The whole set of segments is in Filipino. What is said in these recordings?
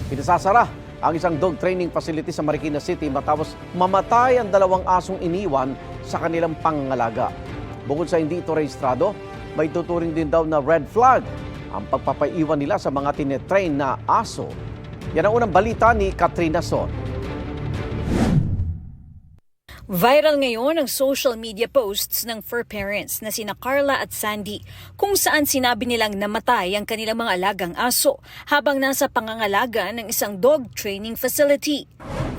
Pinasasara ang isang dog training facility sa Marikina City matapos mamatay ang 2 asong iniwan sa kanilang pangangalaga. Bukod sa hindi ito rehistrado, may tuturing din daw na red flag ang pagpapaiwan nila sa mga tinetrain na aso. Yan ang unang balita ni Katrina Son. Viral ngayon ang social media posts ng fur parents na sina Carla at Sandy kung saan sinabi nilang namatay ang kanilang mga alagang aso habang nasa pangangalaga ng isang dog training facility.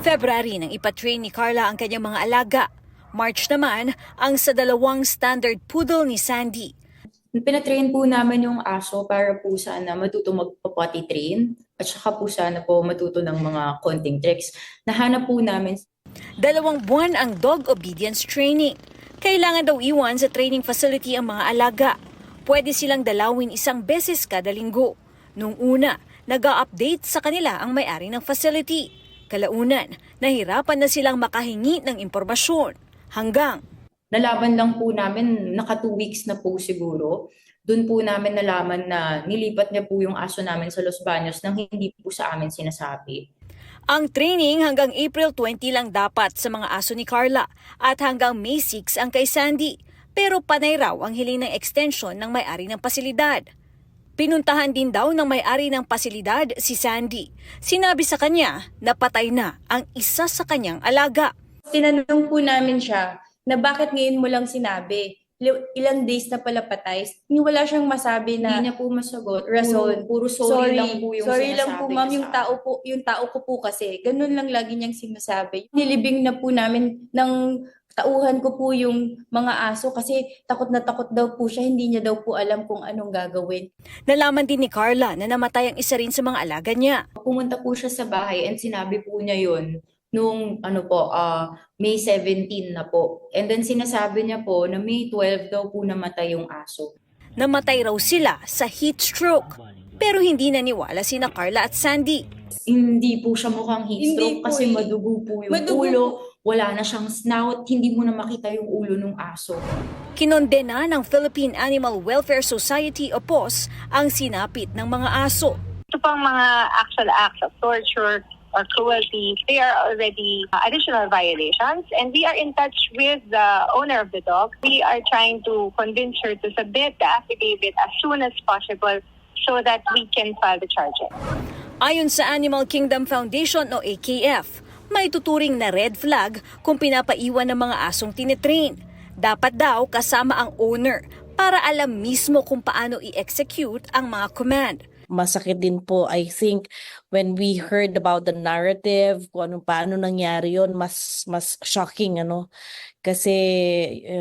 February nang ipatrain ni Carla ang kanyang mga alaga. March naman ang sa 2 standard poodle ni Sandy. Pinatrain po namin yung aso para po sana matuto magpa-potty train at saka po sana po matuto ng mga konting tricks. Nahanap po namin 2 buwan ang dog obedience training. Kailangan daw iwan sa training facility ang mga alaga. Pwede silang dalawin 1 beses kada linggo. Noong una, nag-a-update sa kanila ang may-ari ng facility. Kalaunan, nahirapan na silang makahingi ng impormasyon. Hanggang nalaman lang po namin, naka 2 weeks na po siguro. Doon po namin nalaman na nilipat niya po yung aso namin sa Los Baños nang hindi po sa amin sinasabi. ang training hanggang April 20 lang dapat sa mga aso ni Carla at hanggang May 6 ang kay Sandy. Pero panay raw ang hiling ng extension ng may-ari ng pasilidad. Pinuntahan din daw ng may-ari ng pasilidad si Sandy. Sinabi sa kanya na patay na ang isa sa kanyang alaga. Tinanong po namin siya na bakit ngayon mo lang sinabi? Ilang days na pala patay. Wala siyang masabi na hindi niya po masagot. Rason. Puro sorry lang po yung sorry sinasabi lang po ma'am, niya sa akin. yung tao ko po kasi. Ganun lang lagi niyang sinasabi. Nilibing na po namin ng tauhan ko po yung mga aso kasi takot na takot daw po siya. Hindi niya daw po alam kung anong gagawin. Nalaman din ni Carla na namatay ang isa rin sa mga alaga niya. Pumunta po siya sa bahay and sinabi po niya yun nung May 17 na po. And then sinasabi niya po na May 12 daw po namatay yung aso. Namatay raw sila sa heat stroke. Pero hindi naniwala sina Carla at Sandy. Hindi po siya mukhang heat Hindi stroke po kasi eh. madugo po yung Madugo ulo. po. Wala na siyang snout. Hindi mo na makita yung ulo ng aso. Kinondena ng Philippine Animal Welfare Society o PAWS ang sinapit ng mga aso. Ito pang mga actual acts of torture or cruelty, they are already additional violations, and we are in touch with the owner of the dog. We are trying to convince her to submit the affidavit as soon as possible so that we can file the charges. Ayon sa Animal Kingdom Foundation o AKF, may tuturing na red flag kung pinapaiwan ng mga asong tinetrain. Dapat daw kasama ang owner para alam mismo kung paano i-execute ang mga command. Masakit din po, I think, when we heard about the narrative, kung paano nangyari yon, mas shocking, kasi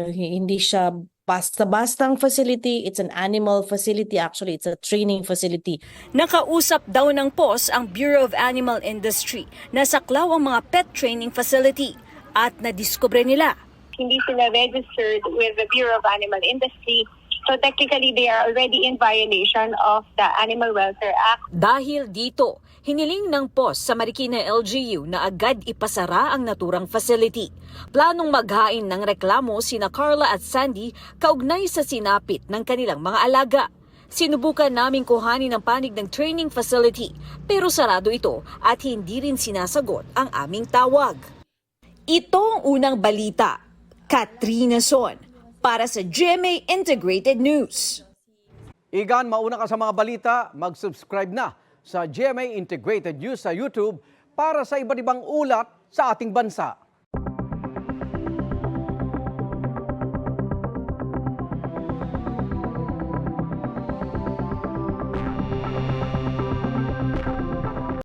hindi siya basta-bastang facility, it's an animal facility, actually it's a training facility. Nakausap daw ng PAWS ang Bureau of Animal Industry na saklaw ang mga pet training facility at nadiskubre nila. Hindi sila registered with the Bureau of Animal Industry, so technically they are already in violation of the Animal Welfare Act. Dahil dito, hiniling ng PAWS sa Marikina LGU na agad ipasara ang naturang facility. Planong maghain ng reklamo sina Carla at Sandy kaugnay sa sinapit ng kanilang mga alaga. Sinubukan naming kuhanin ang panig ng training facility pero sarado ito at hindi rin sinasagot ang aming tawag. Ito ang unang balita. Katrina Son para sa GMA Integrated News. Igan, mauna ka sa mga balita, mag-subscribe na sa GMA Integrated News sa YouTube para sa iba't ibang ulat sa ating bansa.